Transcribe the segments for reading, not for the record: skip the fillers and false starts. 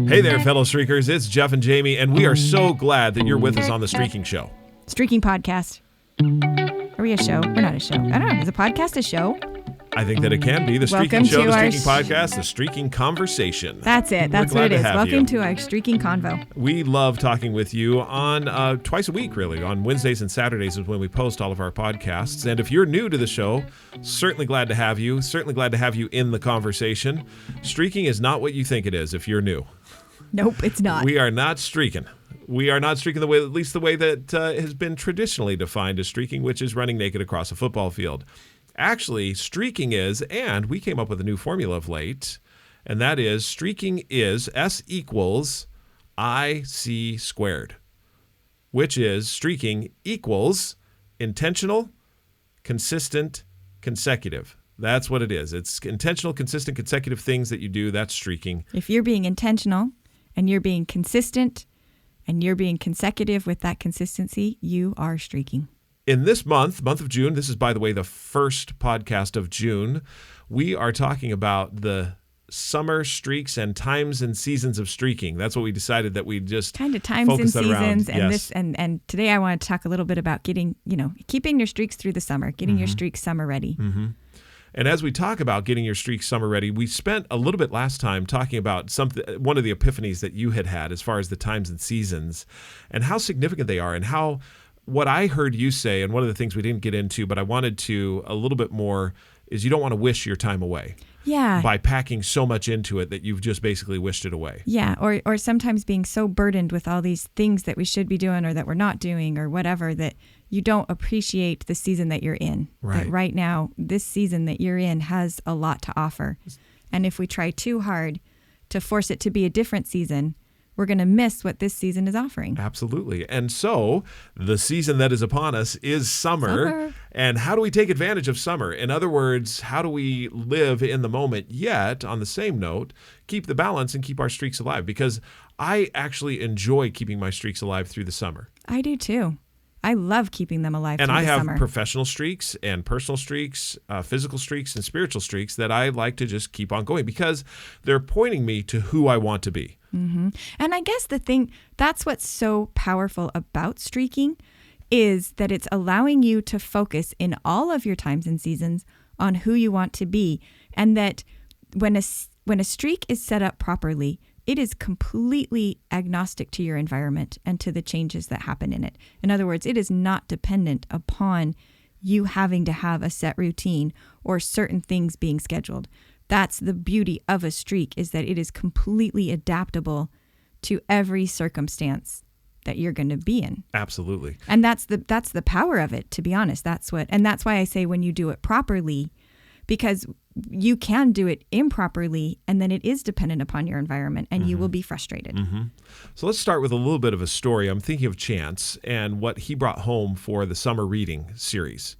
Hey there, fellow streakers. It's Jeff and Jamie, and we are so glad that you're with us on the Streaking Show. Streaking podcast. Are we a show? We're not a show. I don't know. Is a podcast a show? I think that it can be. The Streaking Show, the Streaking Podcast, the Streaking Conversation. That's it. That's what it is. Welcome to our Streaking Convo. We love talking with you on twice a week, really. On Wednesdays and Saturdays is when we post all of our podcasts. And if you're new to the show, certainly glad to have you. Certainly glad to have you in the conversation. Streaking is not what you think it is if you're new. Nope, it's not. We are not streaking. We are not streaking the way, at least the way that has been traditionally defined as streaking, which is running naked across a football field. Actually, streaking is, and we came up with a new formula of late, and that is streaking is S equals IC squared, which is streaking equals intentional, consistent, consecutive. That's what it is. It's intentional, consistent, consecutive things that you do. That's streaking. If you're being intentional and you're being consistent and you're being consecutive with that consistency, you are streaking. In this month of June, this is, by the way, the first podcast of June, we are talking about the summer streaks and times and seasons of streaking. That's what we decided that we just kind of times and seasons. And yes. And today I want to talk a little bit about keeping your streaks through the summer, getting your streaks summer ready. Mm-hmm. And as we talk about getting your streaks summer ready, we spent a little bit last time talking about one of the epiphanies that you had as far as the times and seasons and how significant they are, and how what I heard you say, and one of the things we didn't get into, but I wanted to a little bit more, is you don't want to wish your time away. Yeah. By packing so much into it that you've just basically wished it away. Yeah, or sometimes being so burdened with all these things that we should be doing or that we're not doing or whatever, that you don't appreciate the season that you're in. Right. That right now, this season that you're in has a lot to offer. And if we try too hard to force it to be a different season, we're going to miss what this season is offering. Absolutely. And so the season that is upon us is summer. And how do we take advantage of summer? In other words, how do we live in the moment, yet, on the same note, keep the balance and keep our streaks alive? Because I actually enjoy keeping my streaks alive through the summer. I do too. I love keeping them alive and through the summer. And I have professional streaks and personal streaks, physical streaks and spiritual streaks that I like to just keep on going because they're pointing me to who I want to be. Mm-hmm. And I guess that's what's so powerful about streaking is that it's allowing you to focus in all of your times and seasons on who you want to be. And that when a streak is set up properly, it is completely agnostic to your environment and to the changes that happen in it. In other words, it is not dependent upon you having to have a set routine or certain things being scheduled. That's the beauty of a streak, is that it is completely adaptable to every circumstance that you're going to be in. Absolutely. And that's the power of it, to be honest. That's why I say when you do it properly, because you can do it improperly and then it is dependent upon your environment and you will be frustrated. Mm-hmm. So let's start with a little bit of a story. I'm thinking of Chance and what he brought home for the summer reading series.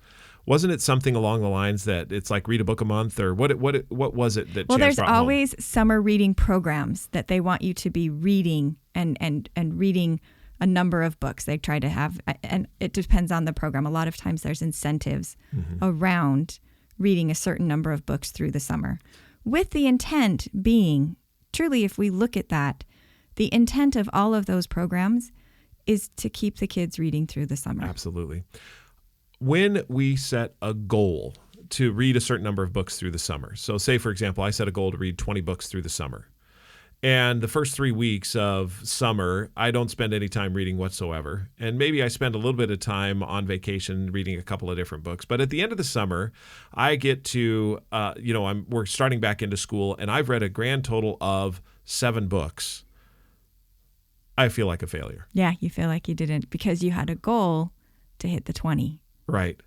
Wasn't it something along the lines that it's like read a book a month, or what was it that Well, Chance there's brought always home? Summer reading programs that they want you to be reading and reading a number of books. They try to have, and it depends on the program. A lot of times there's incentives around reading a certain number of books through the summer, with the intent being, truly, if we look at that, the intent of all of those programs is to keep the kids reading through the summer. Absolutely. When we set a goal to read a certain number of books through the summer, so say, for example, I set a goal to read 20 books through the summer, and the first 3 weeks of summer, I don't spend any time reading whatsoever, and maybe I spend a little bit of time on vacation reading a couple of different books, but at the end of the summer, I get to, we're starting back into school, and I've read a grand total of 7 books. I feel like a failure. Yeah, you feel like you didn't, because you had a goal to hit the 20. Right.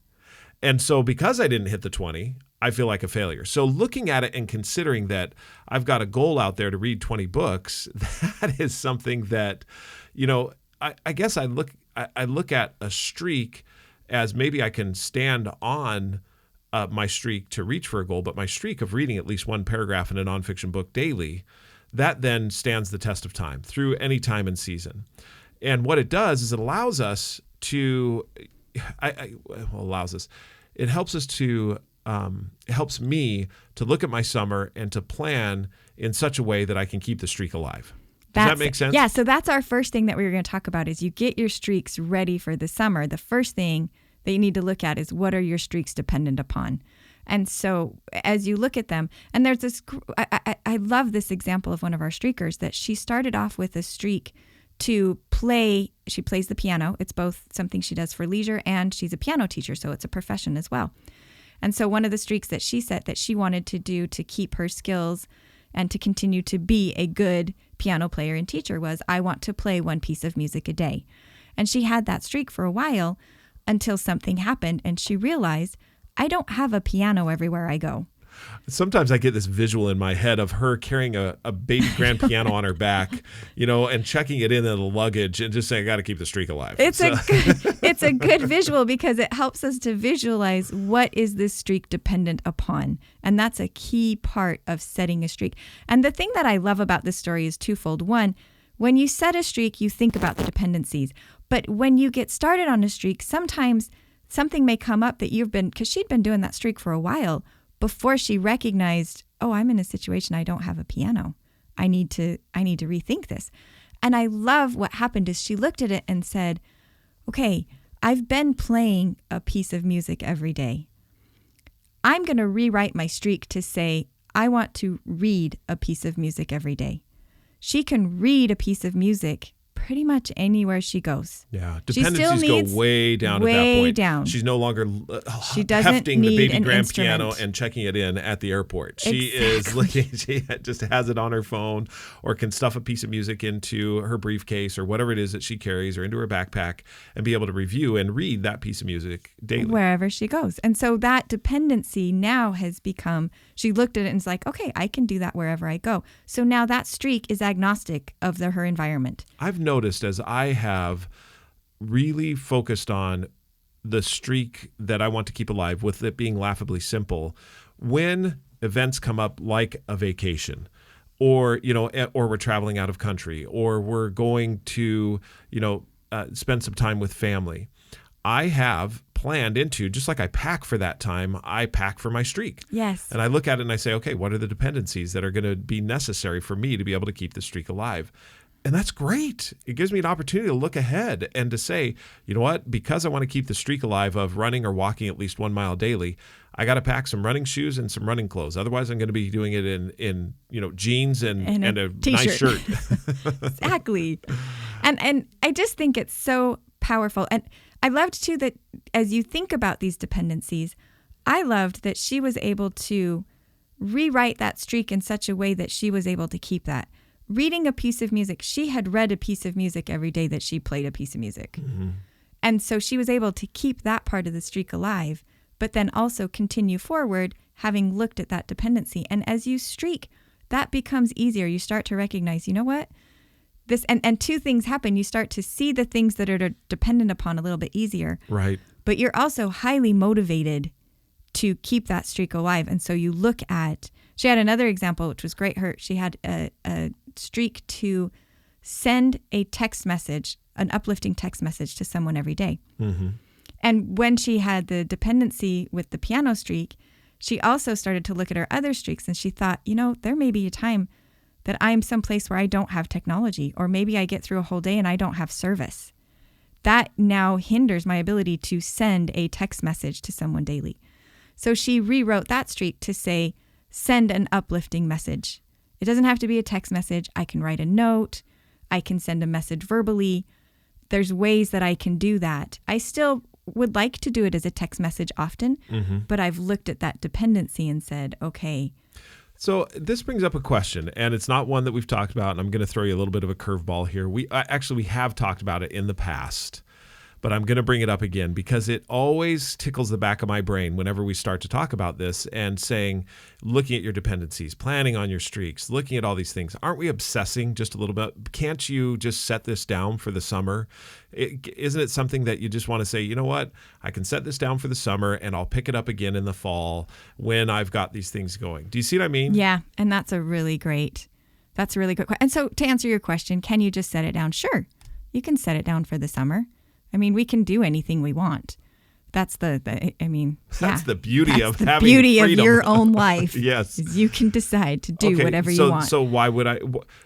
And so because I didn't hit the 20, I feel like a failure. So looking at it and considering that I've got a goal out there to read 20 books, that is something that, I guess I look at a streak as maybe I can stand on my streak to reach for a goal, but my streak of reading at least one paragraph in a nonfiction book daily, that then stands the test of time through any time and season. And what it does is it allows us to... It helps us to, it helps me to look at my summer and to plan in such a way that I can keep the streak alive. Does that make sense? Yeah, so that's our first thing that we were going to talk about is you get your streaks ready for the summer. The first thing that you need to look at is what are your streaks dependent upon? And so as you look at them, and there's this, I love this example of one of our streakers that she started off with a streak to play. She plays the piano. It's both something she does for leisure and she's a piano teacher, so it's a profession as well. And so one of the streaks that she set that she wanted to do to keep her skills and to continue to be a good piano player and teacher was, I want to play one piece of music a day. And she had that streak for a while until something happened and she realized, I don't have a piano everywhere I go. Sometimes I get this visual in my head of her carrying a baby grand piano on her back, and checking it in the luggage and just saying, I got to keep the streak alive. It's a good visual because it helps us to visualize what is this streak dependent upon. And that's a key part of setting a streak. And the thing that I love about this story is twofold. One, when you set a streak, you think about the dependencies. But when you get started on a streak, sometimes something may come up that because she'd been doing that streak for a while before she recognized, oh, I'm in a situation I don't have a piano. I need to rethink this. And I love what happened is she looked at it and said, okay, I've been playing a piece of music every day. I'm going to rewrite my streak to say, I want to read a piece of music every day. She can read a piece of music pretty much anywhere she goes. Yeah, dependencies go way down at that point. Down. She's no longer she doesn't hefting need the baby an grand instrument. piano and checking it in at the airport. She Exactly. is looking, she just has it on her phone or can stuff a piece of music into her briefcase or whatever it is that she carries or into her backpack and be able to review and read that piece of music daily. Wherever she goes. And so that dependency now has become, she looked at it and was like, okay, I can do that wherever I go. So now that streak is agnostic of her environment. I've noticed as I have really focused on the streak that I want to keep alive, with it being laughably simple, when events come up like a vacation or we're traveling out of country or we're going to, spend some time with family, I have planned into, just like I pack for that time, I pack for my streak. Yes. And I look at it and I say, okay, what are the dependencies that are going to be necessary for me to be able to keep the streak alive? And that's great. It gives me an opportunity to look ahead and to say, you know what, because I want to keep the streak alive of running or walking at least 1 mile daily, I got to pack some running shoes and some running clothes. Otherwise, I'm going to be doing it in jeans and a nice shirt. Exactly. And I just think it's so powerful. And I loved, too, that as you think about these dependencies, I loved that she was able to rewrite that streak in such a way that she was able to keep that. Reading a piece of music, she had read a piece of music every day that she played a piece of music. Mm-hmm. And so she was able to keep that part of the streak alive, but then also continue forward having looked at that dependency. And as you streak, that becomes easier. You start to recognize, you know what? This and two things happen. You start to see the things that are dependent upon a little bit easier. Right. But you're also highly motivated to keep that streak alive. And so you look at, she had another example, which was great. She had a streak to send a text message, an uplifting text message to someone every day. Mm-hmm. And when she had the dependency with the piano streak, she also started to look at her other streaks and she thought, there may be a time that I'm someplace where I don't have technology, or maybe I get through a whole day and I don't have service. That now hinders my ability to send a text message to someone daily. So she rewrote that streak to say, send an uplifting message. It doesn't have to be a text message. I can write a note. I can send a message verbally. There's ways that I can do that. I still would like to do it as a text message often, but I've looked at that dependency and said, okay. So this brings up a question, and it's not one that we've talked about, and I'm going to throw you a little bit of a curveball here. We have talked about it in the past, but I'm going to bring it up again because it always tickles the back of my brain whenever we start to talk about this and saying, looking at your dependencies, planning on your streaks, looking at all these things. Aren't we obsessing just a little bit? Can't you just set this down for the summer? Isn't it something that you just want to say, you know what, I can set this down for the summer and I'll pick it up again in the fall when I've got these things going? Do you see what I mean? Yeah, and that's a really good question. And so to answer your question, can you just set it down? Sure, you can set it down for the summer. I mean, we can do anything we want. That's the That's the beauty that's of the having beauty freedom. of your own life. Yes. Is you can decide to do whatever so, you want. So why would I?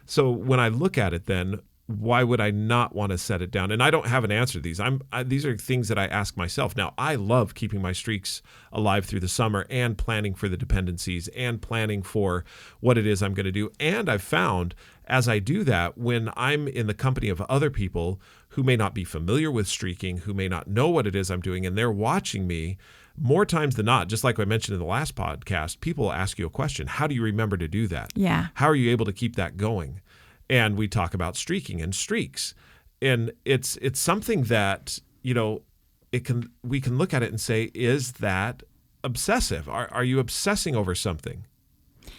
So when I look at it, then why would I not want to set it down? And I don't have an answer to these. These are things that I ask myself. Now, I love keeping my streaks alive through the summer and planning for the dependencies and planning for what it is I'm going to do. And I've found as I do that, when I'm in the company of other people who may not be familiar with streaking, who may not know what it is I'm doing, and they're watching me, more times than not, just like I mentioned in the last podcast, people will ask you a question. How do you remember to do that? Yeah. How are you able to keep that going? And we talk about streaking and streaks. And it's something that, we can look at it and say, is that obsessive? Are you obsessing over something?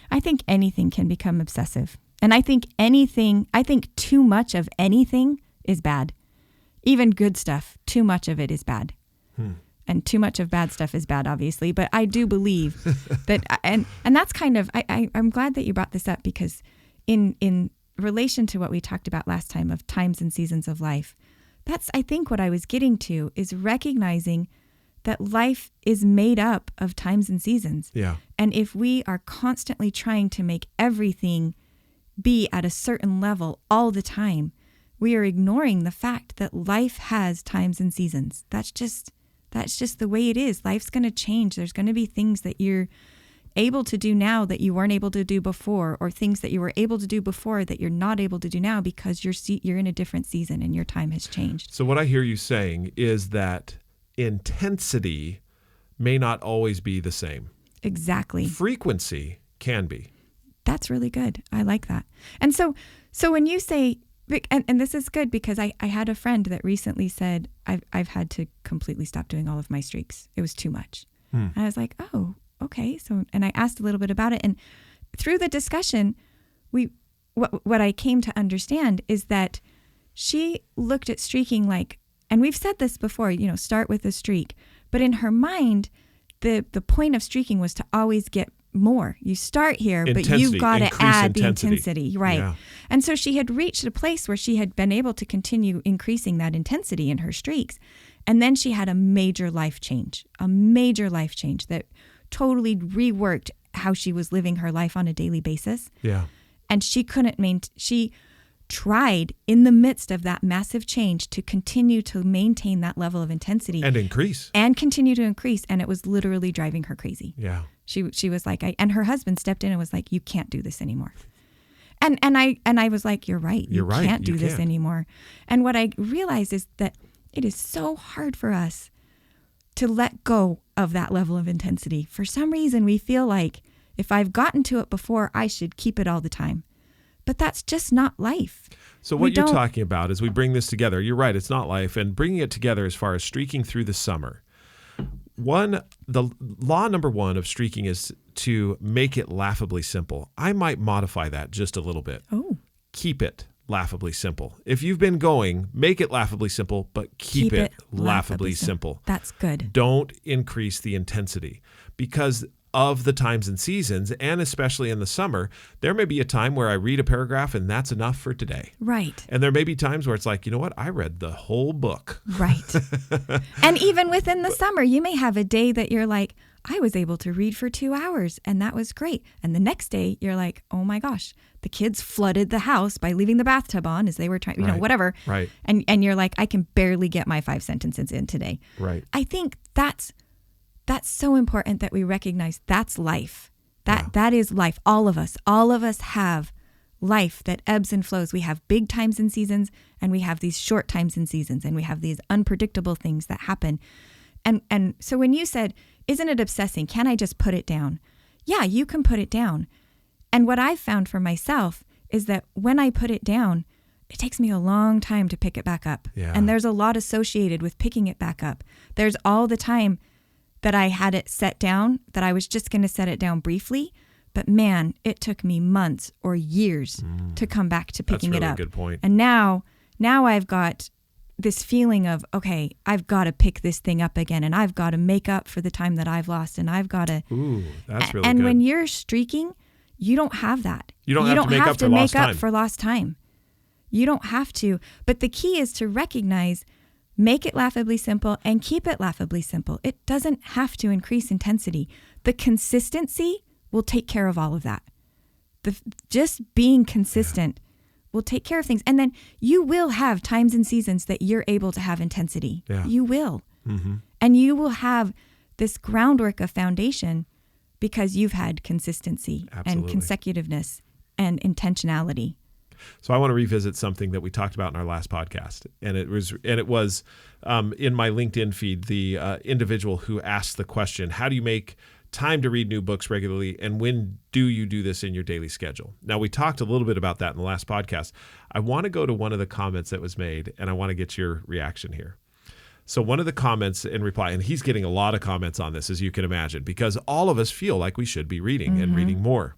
I think anything can become obsessive. And I think too much of anything is bad. Even good stuff, too much of it is bad. And too much of bad stuff is bad, obviously. But I do believe that, and that's kind of, I'm glad that you brought this up, because in relation to what we talked about last time of times and seasons of life, that's, I think, what I was getting to is recognizing that life is made up of times and seasons. Yeah. And if we are constantly trying to make everything be at a certain level all the time, we are ignoring the fact that life has times and seasons. That's just the way it is. Life's going to change. There's going to be things that you're able to do now that you weren't able to do before, or things that you were able to do before that you're not able to do now because you're in a different season and your time has changed. So what I hear you saying is that intensity may not always be the same. Exactly. Frequency can be. That's really good. I like that. And so when you say, and this is good, because I had a friend that recently said, I've had to completely stop doing all of my streaks. It was too much. And I was like, oh, okay. So, and I asked a little bit about it. And through the discussion, what I came to understand is that she looked at streaking like, and we've said this before, start with a streak. But in her mind, the point of streaking was to always get more. You start here, but you've got to add the intensity. Right. Yeah. And so she had reached a place where she had been able to continue increasing that intensity in her streaks. And then she had a major life change that totally reworked how she was living her life on a daily basis. Yeah. And she couldn't she tried in the midst of that massive change to continue to maintain that level of intensity and increase and continue to increase. And it was literally driving her crazy. Yeah. She was like, and her husband stepped in and was like, you can't do this anymore. And I was like, you're right. You can't do this anymore. And what I realized is that it is so hard for us to let go of that level of intensity. For some reason, we feel like if I've gotten to it before, I should keep it all the time. But that's just not life. So what you're talking about is we bring this together. You're right. It's not life. And bringing it together as far as streaking through the summer. The law number one of streaking is to make it laughably simple. I might modify that just a little bit. Oh. Keep it laughably simple. If you've been going, make it laughably simple, but keep it laughably simple. That's good. Don't increase the intensity, because of the times and seasons, and especially in the summer, there may be a time where I read a paragraph and that's enough for today. Right. And there may be times where it's like, you know what? I read the whole book. Right. And even within the summer, you may have a day that you're like, I was able to read for 2 hours and that was great. And the next day you're like, oh my gosh, the kids flooded the house by leaving the bathtub on as they were trying, whatever. Right. And you're like, I can barely get my 5 sentences in today. Right. I think that's so important that we recognize that's life. That is life. All of us have life that ebbs and flows. We have big times and seasons, and we have these short times and seasons, and we have these unpredictable things that happen. And so when you said, isn't it obsessing? Can I just put it down? Yeah, you can put it down. And what I've found for myself is that when I put it down, it takes me a long time to pick it back up. Yeah. And there's a lot associated with picking it back up. There's all the time that I had it set down, that I was just going to set it down briefly. But man, it took me months or years to come back to picking it up. That's a really good point. And now I've got this feeling of, okay, I've got to pick this thing up again, and I've got to make up for the time that I've lost, and I've got to. Ooh, that's really and good. when you're streaking, you don't have that. You don't have to make up for lost time. You don't have to. But the key is to recognize Make it laughably simple and keep it laughably simple. It doesn't have to increase intensity. The consistency will take care of all of that. Just being consistent will take care of things. And then you will have times and seasons that you're able to have intensity. Yeah. You will. Mm-hmm. And you will have this groundwork of foundation because you've had consistency and consecutiveness and intentionality. So I want to revisit something that we talked about in our last podcast, and it was in my LinkedIn feed, the individual who asked the question, how do you make time to read new books regularly, and when do you do this in your daily schedule? Now, we talked a little bit about that in the last podcast. I want to go to one of the comments that was made, and I want to get your reaction here. So one of the comments in reply, and he's getting a lot of comments on this, as you can imagine, because all of us feel like we should be reading and reading more.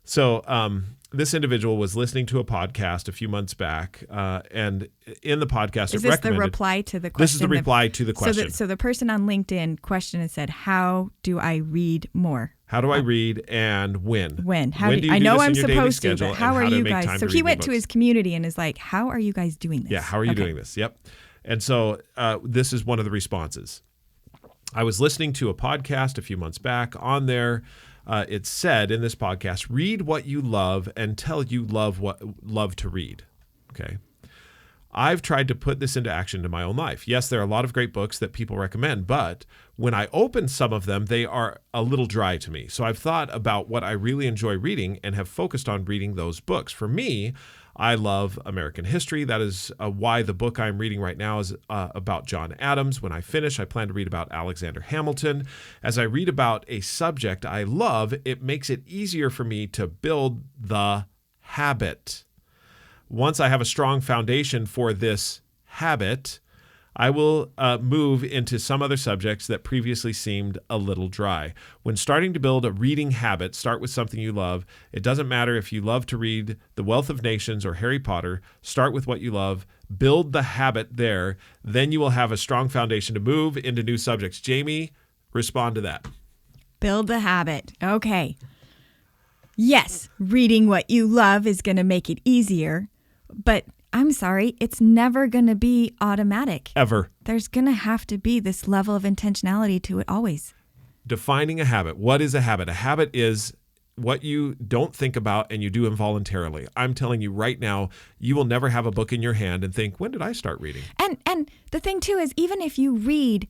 So this individual was listening to a podcast a few months back, and in the podcast, is this the reply to the question? This is the reply to the question. So the person on LinkedIn questioned and said, "How do I read more? How do I read, and when? When? When do you I do know this I'm in your daily supposed to, schedule, but how and are to you make time guys?" So to he read went new to books? his community and is like, "How are you guys doing this?" Yeah, how are you doing this? Yep. And so this is one of the responses. I was listening to a podcast a few months back. On there, it said in this podcast, read what you love until you love to read. Okay. I've tried to put this into action in my own life. Yes, there are a lot of great books that people recommend, but when I open some of them, they are a little dry to me. So I've thought about what I really enjoy reading and have focused on reading those books. For me, I love American history. That is why the book I'm reading right now is about John Adams. When I finish, I plan to read about Alexander Hamilton. As I read about a subject I love, it makes it easier for me to build the habit. Once I have a strong foundation for this habit, I will move into some other subjects that previously seemed a little dry. When starting to build a reading habit, start with something you love. It doesn't matter if you love to read The Wealth of Nations or Harry Potter. Start with what you love. Build the habit there. Then you will have a strong foundation to move into new subjects. Jamie, respond to that. Build the habit. Okay. Yes, reading what you love is going to make it easier, but I'm sorry, it's never going to be automatic. Ever. There's going to have to be this level of intentionality to it always. Defining a habit. What is a habit? A habit is what you don't think about and you do involuntarily. I'm telling you right now, you will never have a book in your hand and think, when did I start reading? And the thing too is, even if you read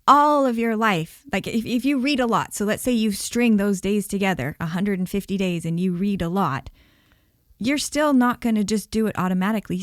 all of your life, like if you read a lot, so let's say you string those days together, 150 days, and you read a lot, you're still not going to just do it automatically.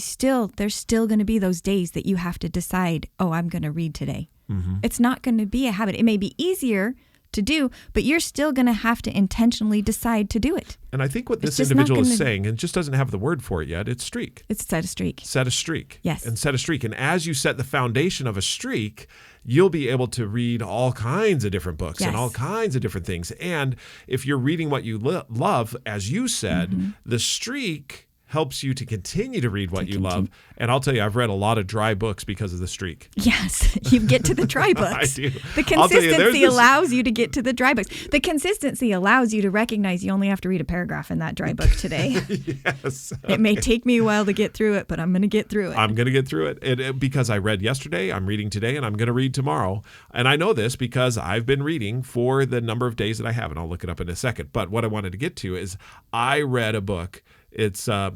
There's still going to be those days that you have to decide, oh, I'm going to read today. Mm-hmm. It's not going to be a habit. It may be easier to do, but you're still going to have to intentionally decide to do it. And I think what this individual is saying, and just doesn't have the word for it yet, it's streak. It's set a streak. Set a streak. Yes. And set a streak. And as you set the foundation of a streak, you'll be able to read all kinds of different books and all kinds of different things. And if you're reading what you love, as you said, the streak helps you to continue to read what you love. And I'll tell you, I've read a lot of dry books because of the streak. Yes, you get to the dry books. I do. The consistency allows you to get to the dry books. The consistency allows you to recognize you only have to read a paragraph in that dry book today. Yes. It may take me a while to get through it, but I'm going to get through it. I'm going to get through it. Because I read yesterday, I'm reading today, and I'm going to read tomorrow. And I know this because I've been reading for the number of days that I have, and I'll look it up in a second. But what I wanted to get to is I read a book. The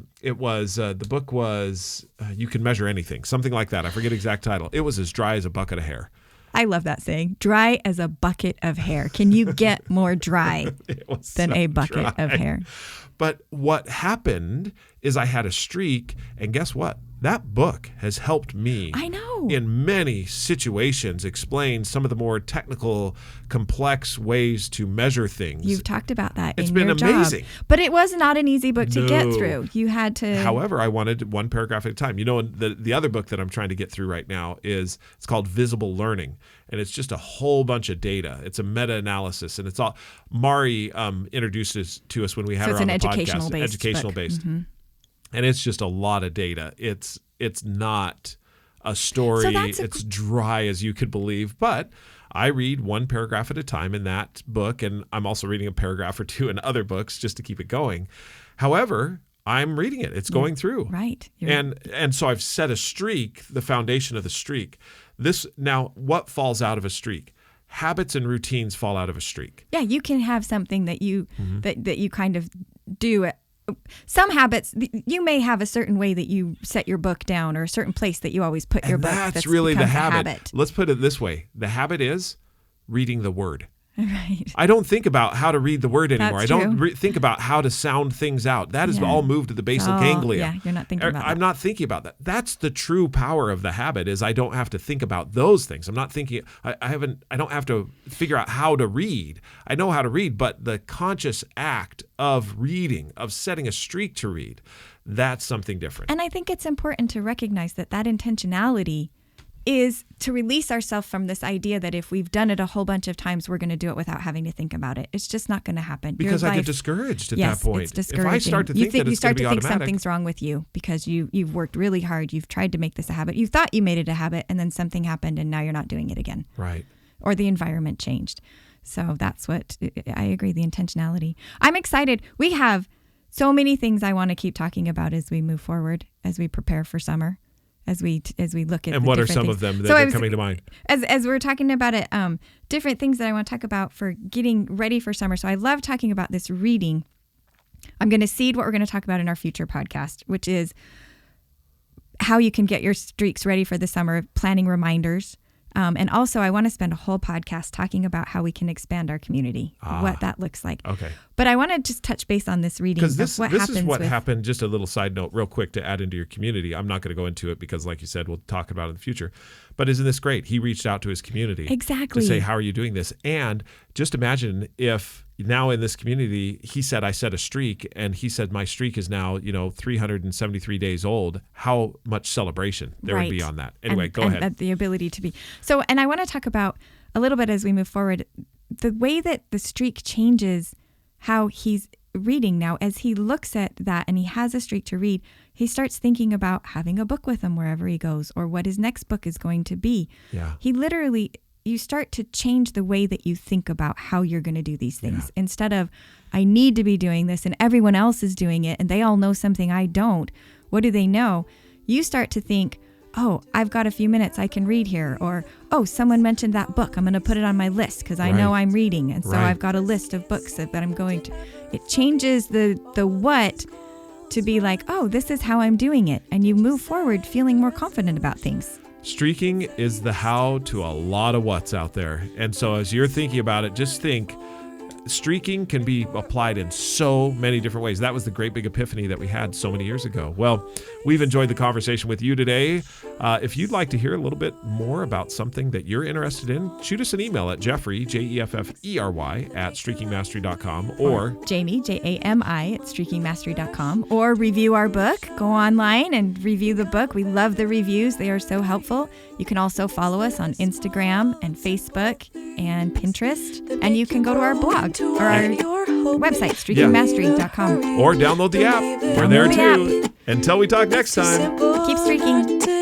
book was You Can Measure Anything, something like that. I forget the exact title. It was as dry as a bucket of hair. I love that saying, dry as a bucket of hair. Can you get more dry than a bucket of hair? But what happened is I had a streak, and guess what? That book has helped me. I know. In many situations explain some of the more technical, complex ways to measure things. You've talked about that in your job. It's been amazing. But it was not an easy book to get through. You had to... However, I wanted one paragraph at a time. You know, the other book that I'm trying to get through right now it's called Visible Learning. And it's just a whole bunch of data. It's a meta-analysis. And it's all... Mari introduced it to us when we had her on the podcast. Educational based. Mm-hmm. And it's just a lot of data. It's not a story. It's dry as you could believe. But I read one paragraph at a time in that book, and I'm also reading a paragraph or two in other books just to keep it going. However, I'm reading it. It's going through. Right. And so I've set a streak, the foundation of the streak. Now, what falls out of a streak? Habits and routines fall out of a streak. Yeah, you can have something that you that you kind of do. Some habits, you may have a certain way that you set your book down or a certain place that you always put your book. That's really the habit. Let's put it this way. The habit is reading the word. Right. I don't think about how to read the word anymore. That's I don't think about how to sound things out. That is all moved to the basal ganglia. Yeah, you're not thinking about that. I'm not thinking about that. That's the true power of the habit is I don't have to think about those things. I'm not thinking, I don't have to figure out how to read. I know how to read, but the conscious act of reading, of setting a streak to read, that's something different. And I think it's important to recognize that intentionality is to release ourselves from this idea that if we've done it a whole bunch of times, we're going to do it without having to think about it. It's just not going to happen. Because I get discouraged at that point. It's discouraging. If I start to think that it's going to be automatic. You start to think something's wrong with you because you've worked really hard. You've tried to make this a habit. You thought you made it a habit, and then something happened, and now you're not doing it again. Right. Or the environment changed. So that's what I agree, the intentionality. I'm excited. We have so many things I want to keep talking about as we move forward, as we prepare for summer. As we look at and what are some things. of them that are coming to mind? As we're talking about it, different things that I want to talk about for getting ready for summer. So I love talking about this reading. I'm going to seed what we're going to talk about in our future podcast, which is how you can get your streaks ready for the summer, planning reminders. And also, I want to spend a whole podcast talking about how we can expand our community, what that looks like. Okay. But I want to just touch base on this reading. Because this is what happened. Just a little side note real quick to add into your community. I'm not going to go into it because, like you said, we'll talk about it in the future. But isn't this great? He reached out to his community. Exactly. To say, how are you doing this? And just imagine if now in this community, he said, I set a streak. And he said, my streak is now, 373 days old. How much celebration there would be on that. Anyway, go ahead. And the ability to be. So, and I want to talk about a little bit as we move forward, the way that the streak changes how he's reading now. As he looks at that and he has a streak to read, he starts thinking about having a book with him wherever he goes or what his next book is going to be. Yeah. You start to change the way that you think about how you're going to do these things. Yeah. Instead of, I need to be doing this and everyone else is doing it and they all know something I don't. What do they know? You start to think, oh, I've got a few minutes I can read here. Or, oh, someone mentioned that book. I'm going to put it on my list because I know I'm reading. And so I've got a list of books that I'm going to. It changes the what to be like, oh, this is how I'm doing it. And you move forward feeling more confident about things. Streaking is the how to a lot of what's out there. And so as you're thinking about it, just think streaking can be applied in so many different ways. That was the great big epiphany that we had so many years ago. Well, we've enjoyed the conversation with you today. If you'd like to hear a little bit more about something that you're interested in, shoot us an email at Jeffrey, Jeffrey, at streakingmastery.com or Jamie, Jami, at streakingmastery.com, or review our book. Go online and review the book. We love the reviews. They are so helpful. You can also follow us on Instagram and Facebook and Pinterest, and you can go to our blog or our website, streakingmastery.com. Or download the app. We're there too. Until we talk next time. Keep streaking.